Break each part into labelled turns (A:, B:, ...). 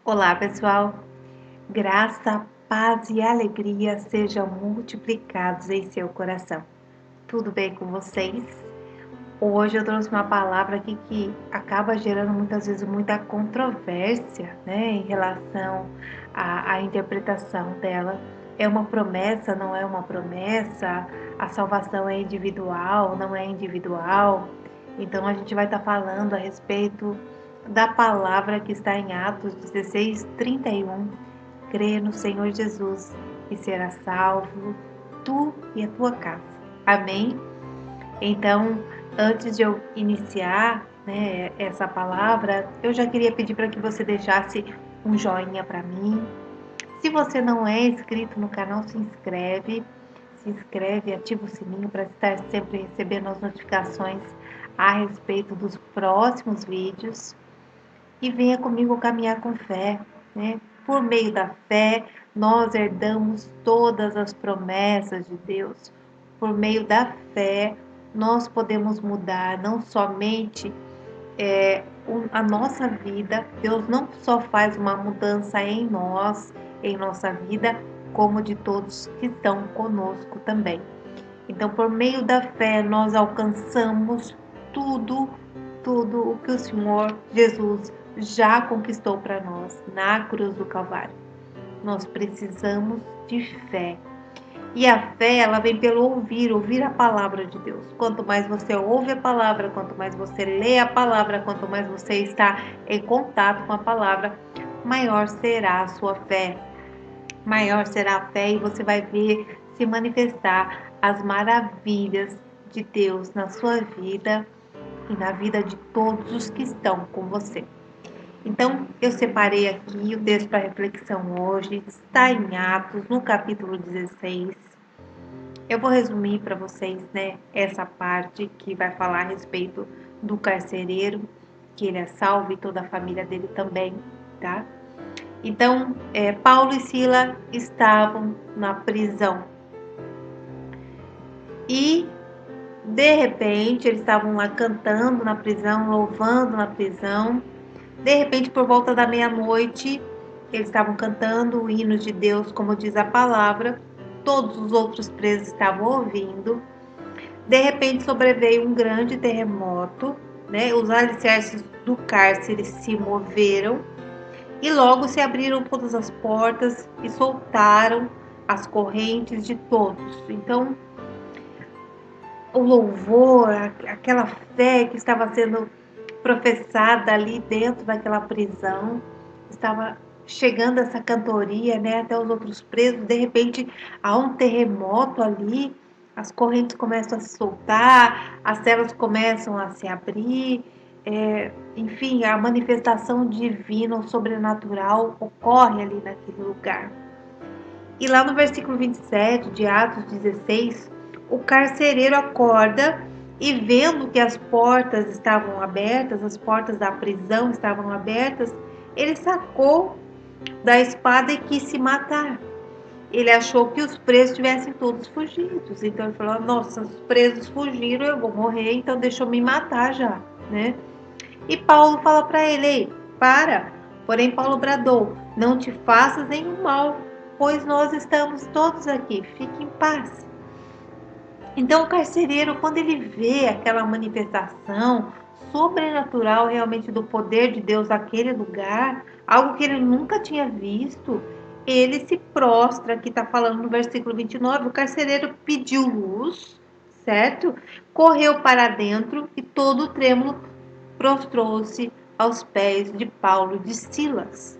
A: Olá, pessoal. Graça, paz e alegria sejam multiplicados em seu coração. Tudo bem com vocês? Hoje eu trouxe uma palavra aqui que acaba gerando muitas vezes muita controvérsia, né, em relação à interpretação dela. É uma promessa, não é uma promessa? A salvação é individual, não é individual? Então a gente vai estar falando a respeito da palavra que está em Atos 16:31. Crê no Senhor Jesus e serás salvo, tu e a tua casa. Amém? Então, antes de eu iniciar, né, essa palavra, eu já queria pedir para que você deixasse um joinha para mim. Se você não é inscrito no canal, se inscreve, ativa o sininho para estar sempre recebendo as notificações a respeito dos próximos vídeos e venha comigo caminhar com fé, né? Por meio da fé, nós herdamos todas as promessas de Deus. Por meio da fé, nós podemos mudar não somente a nossa vida. Deus não só faz uma mudança em nós, em nossa vida, como de todos que estão conosco também. Então, por meio da fé, nós alcançamos tudo, tudo o que o Senhor Jesus já conquistou para nós na cruz do Calvário. Nós precisamos de fé. E a fé, ela vem pelo ouvir a palavra de Deus. Quanto mais você ouve a palavra, quanto mais você lê a palavra, quanto mais você está em contato com a palavra, maior será a sua fé. Maior será a fé e você vai ver se manifestar as maravilhas de Deus na sua vida e na vida de todos os que estão com você. Então, eu separei aqui o texto para reflexão hoje, está em Atos, no capítulo 16. Eu vou resumir para vocês, né, essa parte que vai falar a respeito do carcereiro, que ele é salvo e toda a família dele também, tá? Então, Paulo e Sila estavam na prisão e, de repente, eles estavam lá cantando na prisão, louvando na prisão. De repente, por volta da meia-noite, eles estavam cantando hinos de Deus, como diz a palavra. Todos os outros presos estavam ouvindo. De repente, sobreveio um grande terremoto, né? Os alicerces do cárcere se moveram e logo se abriram todas as portas e soltaram as correntes de todos. Então, o louvor, aquela fé que estava sendo professada ali dentro daquela prisão, estava chegando essa cantoria, né, até os outros presos. De repente, há um terremoto ali, as correntes começam a se soltar, as celas começam a se abrir, enfim, a manifestação divina, o sobrenatural ocorre ali naquele lugar. E lá no versículo 27 de Atos 16, o carcereiro acorda e, vendo que as portas estavam abertas, as portas da prisão estavam abertas, ele sacou da espada e quis se matar. Ele achou que os presos tivessem todos fugidos. Então ele falou: nossa, os presos fugiram, eu vou morrer, então deixa eu me matar já, né? E Paulo fala para ele: ei, para. Porém, Paulo bradou: não te faças nenhum mal, pois nós estamos todos aqui, fique em paz. Então, o carcereiro, quando ele vê aquela manifestação sobrenatural realmente do poder de Deus naquele lugar, algo que ele nunca tinha visto, ele se prostra, que está falando no versículo 29, o carcereiro pediu luz, certo? Correu para dentro e todo trêmulo prostrou-se aos pés de Paulo e de Silas.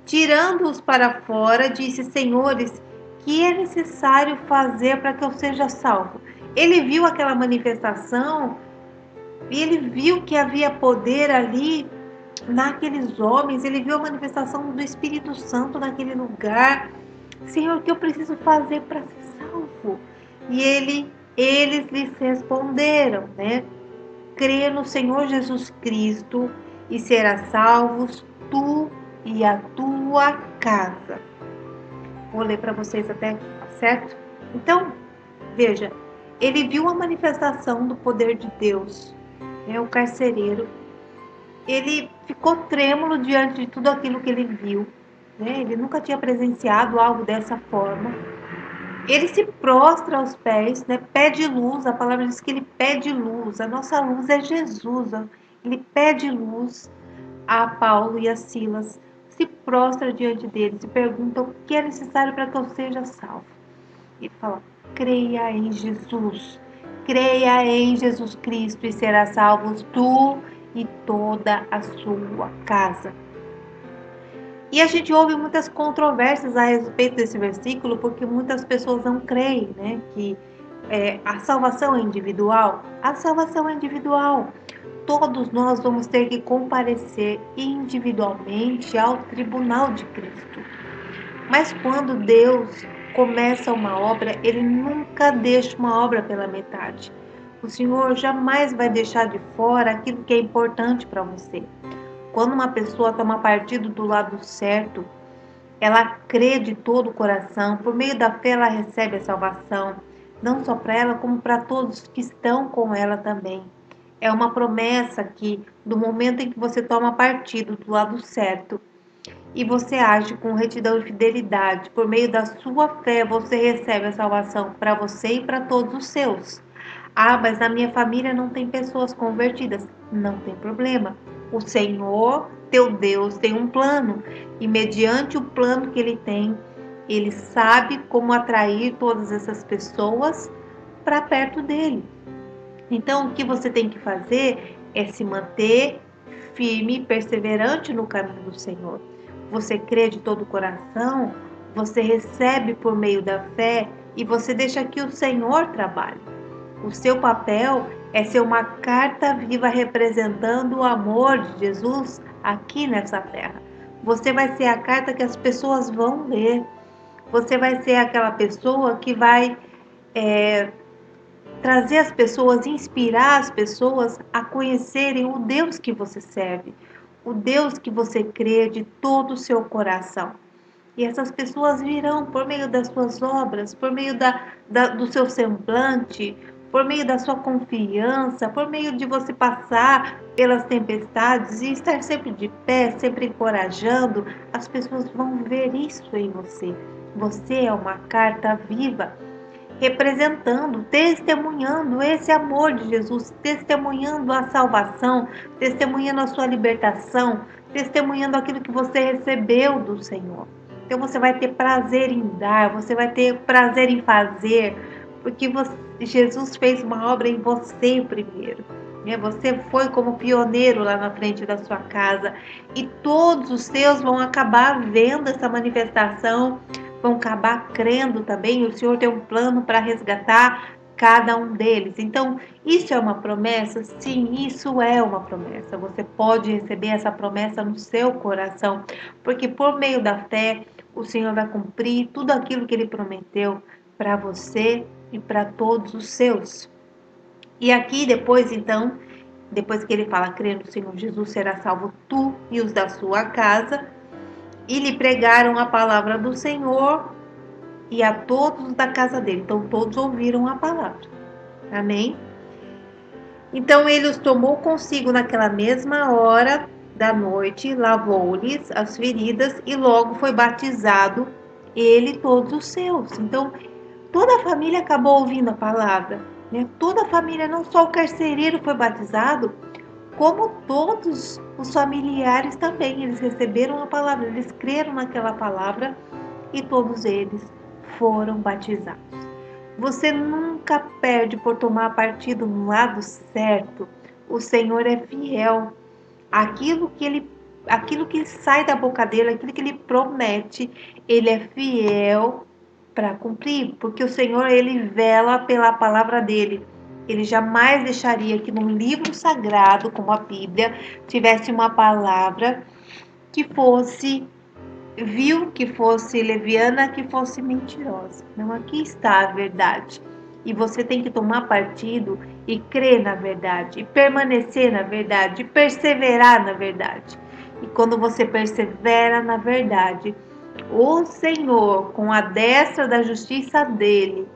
A: Tirando-os para fora, disse: Senhores, que é necessário fazer para que eu seja salvo? Ele viu aquela manifestação e ele viu que havia poder ali naqueles homens, ele viu a manifestação do Espírito Santo naquele lugar. Senhor, o que eu preciso fazer para ser salvo? E eles lhes responderam, né? Crê no Senhor Jesus Cristo e serás salvos tu e a tua casa. Vou ler para vocês até aqui, tá certo? Então, veja, ele viu a manifestação do poder de Deus, o carcereiro, ele ficou trêmulo diante de tudo aquilo que ele viu, né? Ele nunca tinha presenciado algo dessa forma. Ele se prostra aos pés, né? Pede luz, a palavra diz que ele pede luz, a nossa luz é Jesus, ó. Ele pede luz a Paulo e a Silas, se prostra diante deles e pergunta o que é necessário para que eu seja salvo. Ele fala, creia em Jesus, creia em Jesus Cristo e serás salvo tu e toda a sua casa. E a gente ouve muitas controvérsias a respeito desse versículo, porque muitas pessoas não creem, né, que a salvação é individual. A salvação é individual. Todos nós vamos ter que comparecer individualmente ao tribunal de Cristo. Mas quando Deus começa uma obra, Ele nunca deixa uma obra pela metade. O Senhor jamais vai deixar de fora aquilo que é importante para você. Quando uma pessoa toma partido do lado certo, ela crê de todo o coração, por meio da fé ela recebe a salvação, não só para ela, como para todos que estão com ela também. É uma promessa que, do momento em que você toma partido do lado certo e você age com retidão e fidelidade, por meio da sua fé, você recebe a salvação para você e para todos os seus. Ah, mas na minha família não tem pessoas convertidas. Não tem problema. O Senhor, teu Deus, tem um plano. E mediante o plano que Ele tem, Ele sabe como atrair todas essas pessoas para perto dele. Então, o que você tem que fazer é se manter firme e perseverante no caminho do Senhor. Você crê de todo o coração, você recebe por meio da fé e você deixa que o Senhor trabalhe. O seu papel é ser uma carta viva representando o amor de Jesus aqui nessa terra. Você vai ser a carta que as pessoas vão ler. Você vai ser aquela pessoa que vai trazer as pessoas, inspirar as pessoas a conhecerem o Deus que você serve, o Deus que você crê de todo o seu coração. E essas pessoas virão por meio das suas obras, por meio do seu semblante, por meio da sua confiança, por meio de você passar pelas tempestades e estar sempre de pé, sempre encorajando. As pessoas vão ver isso em você. Você é uma carta viva, representando, testemunhando esse amor de Jesus, testemunhando a salvação, testemunhando a sua libertação, testemunhando aquilo que você recebeu do Senhor. Então você vai ter prazer em dar, você vai ter prazer em fazer, porque Jesus fez uma obra em você primeiro. Você foi como pioneiro lá na frente da sua casa e todos os seus vão acabar vendo essa manifestação, vão acabar crendo também. O Senhor tem um plano para resgatar cada um deles. Então, isso é uma promessa? Sim, isso é uma promessa. Você pode receber essa promessa no seu coração, porque por meio da fé, o Senhor vai cumprir tudo aquilo que Ele prometeu para você e para todos os seus. E aqui depois, então, depois que ele fala, crê no Senhor Jesus, será salvo tu e os da sua casa, e lhe pregaram a palavra do Senhor e a todos da casa dele. Então, todos ouviram a palavra. Amém? Então, ele os tomou consigo naquela mesma hora da noite, lavou-lhes as feridas e logo foi batizado ele e todos os seus. Então, toda a família acabou ouvindo a palavra, né? Toda a família, não só o carcereiro foi batizado, como todos os familiares também. Eles receberam a palavra, eles creram naquela palavra e todos eles foram batizados. Você nunca perde por tomar partido no lado certo. O Senhor é fiel. Aquilo que sai da boca dele, aquilo que ele promete, ele é fiel para cumprir, porque o Senhor, ele vela pela palavra dele. Ele jamais deixaria que num livro sagrado como a Bíblia tivesse uma palavra que fosse vil, que fosse leviana, que fosse mentirosa. Não, aqui está a verdade. E você tem que tomar partido e crer na verdade, e permanecer na verdade, e perseverar na verdade. E quando você persevera na verdade, o Senhor, com a destra da justiça dele,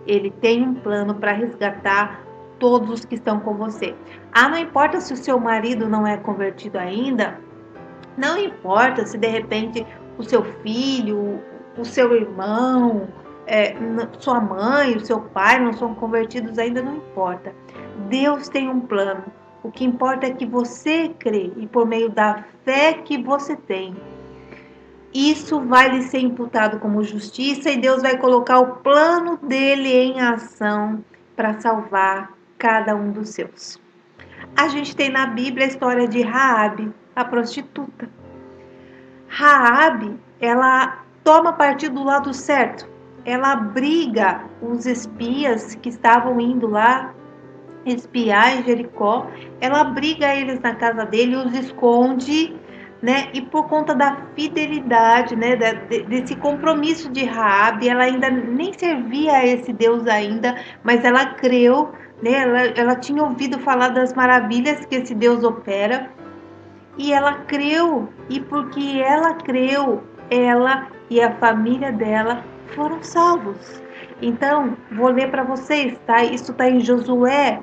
A: ele tem um plano para resgatar todos os que estão com você. Ah, não importa se o seu marido não é convertido ainda, não importa se de repente o seu filho, o seu irmão, sua mãe, o seu pai não são convertidos ainda, não importa. Deus tem um plano. O que importa é que você crê e por meio da fé que você tem, isso vai lhe ser imputado como justiça e Deus vai colocar o plano dele em ação para salvar cada um dos seus. A gente tem na Bíblia a história de Raabe, a prostituta. Raabe, ela toma partido do lado certo. Ela abriga os espias que estavam indo lá espiar em Jericó. Ela abriga eles na casa dele, os esconde, né? E por conta da fidelidade, né, desse compromisso de Raabe, ela ainda nem servia a esse Deus ainda, mas ela creu, né? Ela tinha ouvido falar das maravilhas que esse Deus opera. E ela creu, e porque ela creu, ela e a família dela foram salvos. Então, vou ler para vocês, tá? Isso está em Josué.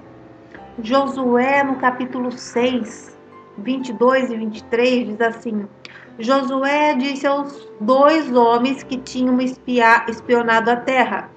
A: Josué, no capítulo 6, 22 e 23, diz assim: Josué disse aos 2 homens que tinham espionado a terra: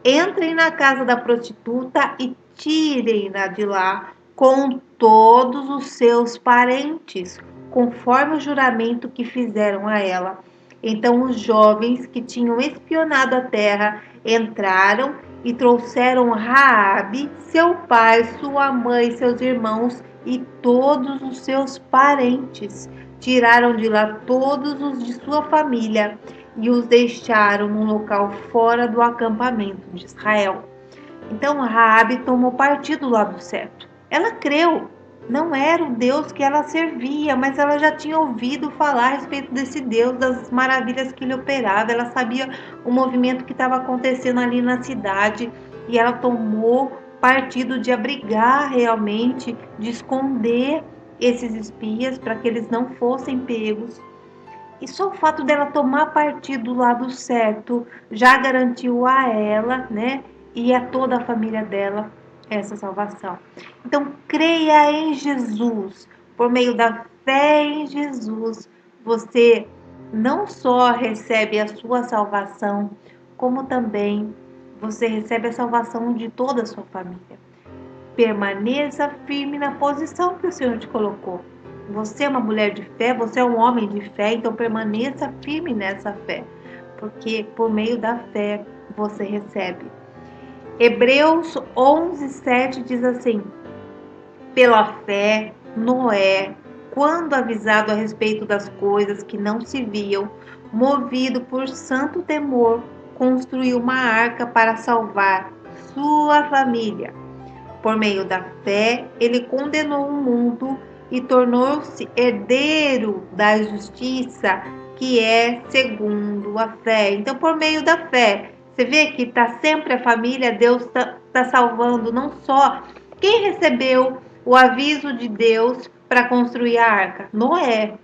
A: entrem na casa da prostituta e tirem-na de lá com todos os seus parentes, conforme o juramento que fizeram a ela. Então os jovens que tinham espionado a terra entraram e trouxeram Raabe, seu pai, sua mãe, seus irmãos e todos os seus parentes. Tiraram de lá todos os de sua família e os deixaram num local fora do acampamento de Israel. Então Raabe tomou partido do lado certo. Ela creu. Não era o Deus que ela servia, mas ela já tinha ouvido falar a respeito desse Deus, das maravilhas que ele operava. Ela sabia o movimento que estava acontecendo ali na cidade e ela tomou partido de abrigar realmente, de esconder esses espias para que eles não fossem pegos. E só o fato dela tomar partido do lado certo já garantiu a ela, né, e a toda a família dela essa salvação. Então, creia em Jesus. Por meio da fé em Jesus, você não só recebe a sua salvação, como também você recebe a salvação de toda a sua família. Permaneça firme na posição que o Senhor te colocou. Você é uma mulher de fé, você é um homem de fé, então permaneça firme nessa fé, porque por meio da fé você recebe. Hebreus 11:7 diz assim: pela fé, Noé, quando avisado a respeito das coisas que não se viam, movido por santo temor, construiu uma arca para salvar sua família. Por meio da fé, ele condenou o mundo e tornou-se herdeiro da justiça, que é segundo a fé. Então, por meio da fé, você vê que está sempre a família, Deus está salvando não só quem recebeu o aviso de Deus para construir a arca, Noé.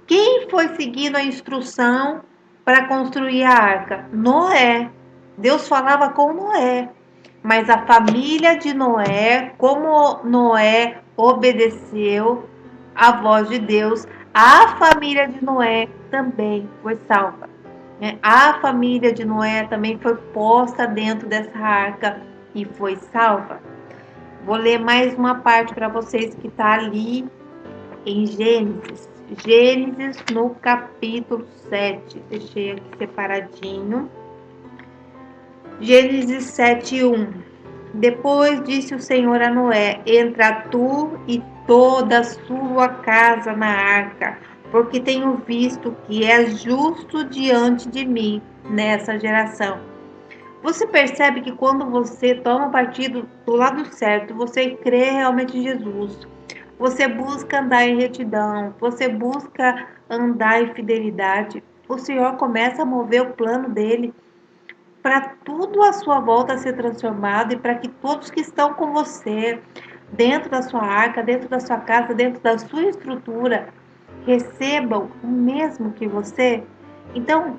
A: Quem foi seguindo a instrução para construir a arca? Noé. Deus falava com Noé. Mas a família de Noé, como Noé obedeceu à voz de Deus, a família de Noé também foi salva. A família de Noé também foi posta dentro dessa arca e foi salva. Vou ler mais uma parte para vocês que está ali em Gênesis. Gênesis no capítulo 7. Deixei aqui separadinho. Gênesis 7:1. Depois disse o Senhor a Noé: entra tu e toda a sua casa na arca, porque tenho visto que és justo diante de mim nessa geração. Você percebe que quando você toma partido do lado certo, você crê realmente em Jesus, você busca andar em retidão, você busca andar em fidelidade, o Senhor começa a mover o plano dele para tudo à sua volta ser transformado e para que todos que estão com você, dentro da sua arca, dentro da sua casa, dentro da sua estrutura, recebam o mesmo que você. Então,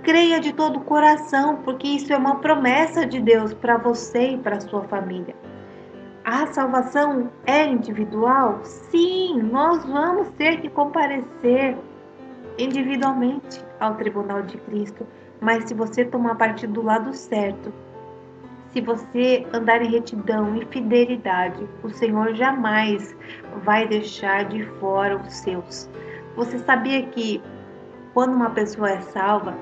A: creia de todo o coração, porque isso é uma promessa de Deus para você e para a sua família. A salvação é individual? Sim, nós vamos ter que comparecer individualmente ao tribunal de Cristo, mas se você tomar partido do lado certo, se você andar em retidão e fidelidade, o Senhor jamais vai deixar de fora os seus. Você sabia que quando uma pessoa é salva,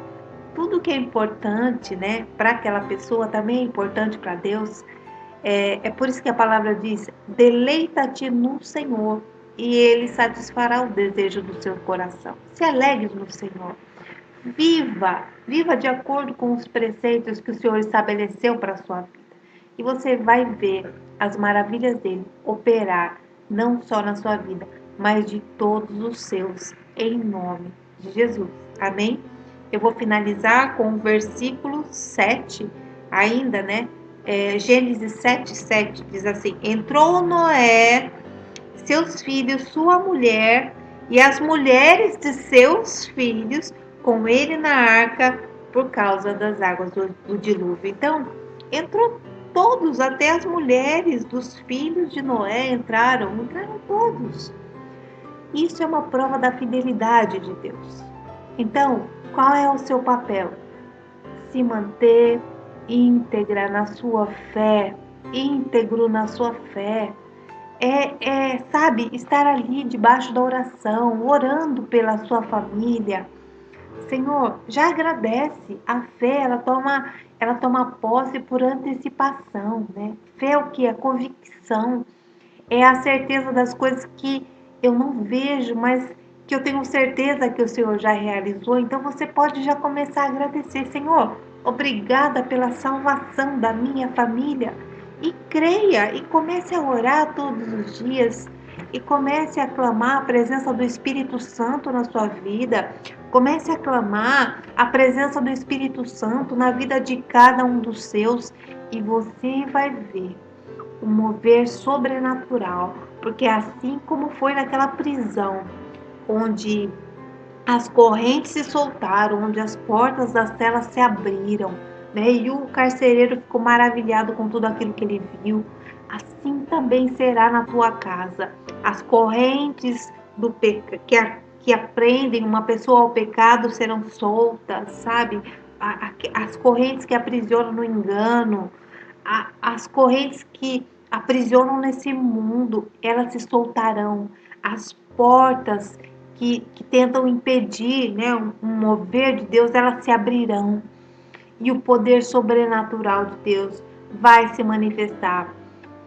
A: tudo que é importante, né, para aquela pessoa também é importante para Deus? É por isso que a palavra diz: deleita-te no Senhor e Ele satisfará o desejo do seu coração. Se alegre no Senhor. Viva de acordo com os preceitos que o Senhor estabeleceu para a sua vida. E você vai ver as maravilhas dele operar, não só na sua vida, mas de todos os seus, em nome de Jesus. Amém? Eu vou finalizar com o versículo 7, ainda, né? Gênesis 7:7 diz assim: Entrou Noé, seus filhos, sua mulher e as mulheres de seus filhos com ele na arca por causa das águas do dilúvio. Então, entrou todos, até as mulheres dos filhos de Noé entraram todos. Isso é uma prova da fidelidade de Deus. Então, qual é o seu papel? Se manter íntegra na sua fé, íntegro na sua fé. Sabe, estar ali debaixo da oração, orando pela sua família. Senhor, já agradece. A fé, ela toma posse por antecipação, né? Fé é o que? É convicção. É a certeza das coisas que eu não vejo, mas que eu tenho certeza que o Senhor já realizou. Então você pode já começar a agradecer. Senhor, obrigada pela salvação da minha família. E creia e comece a orar todos os dias. E comece a clamar a presença do Espírito Santo na sua vida. Comece a clamar a presença do Espírito Santo na vida de cada um dos seus. E você vai ver um mover sobrenatural, porque assim como foi naquela prisão, onde as correntes se soltaram, onde as portas das celas se abriram, né? E o carcereiro ficou maravilhado com tudo aquilo que ele viu. Assim também será na tua casa. As correntes do que aprendem uma pessoa ao pecado serão soltas, sabe? As correntes que aprisionam no engano, as correntes que aprisionam nesse mundo, elas se soltarão. As portas que tentam impedir, né, um mover de Deus, elas se abrirão. E o poder sobrenatural de Deus vai se manifestar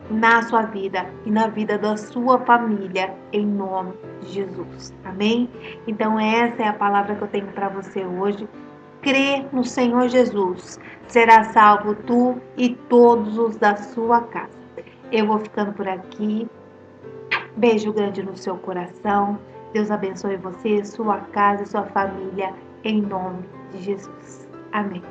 A: na sua vida e na vida da sua família, em nome de Jesus. Amém? Então, essa é a palavra que eu tenho para você hoje. Crê no Senhor Jesus, será salvo tu e todos os da sua casa. Eu vou ficando por aqui. Beijo grande no seu coração. Deus abençoe você, sua casa e sua família, em nome de Jesus. Amém.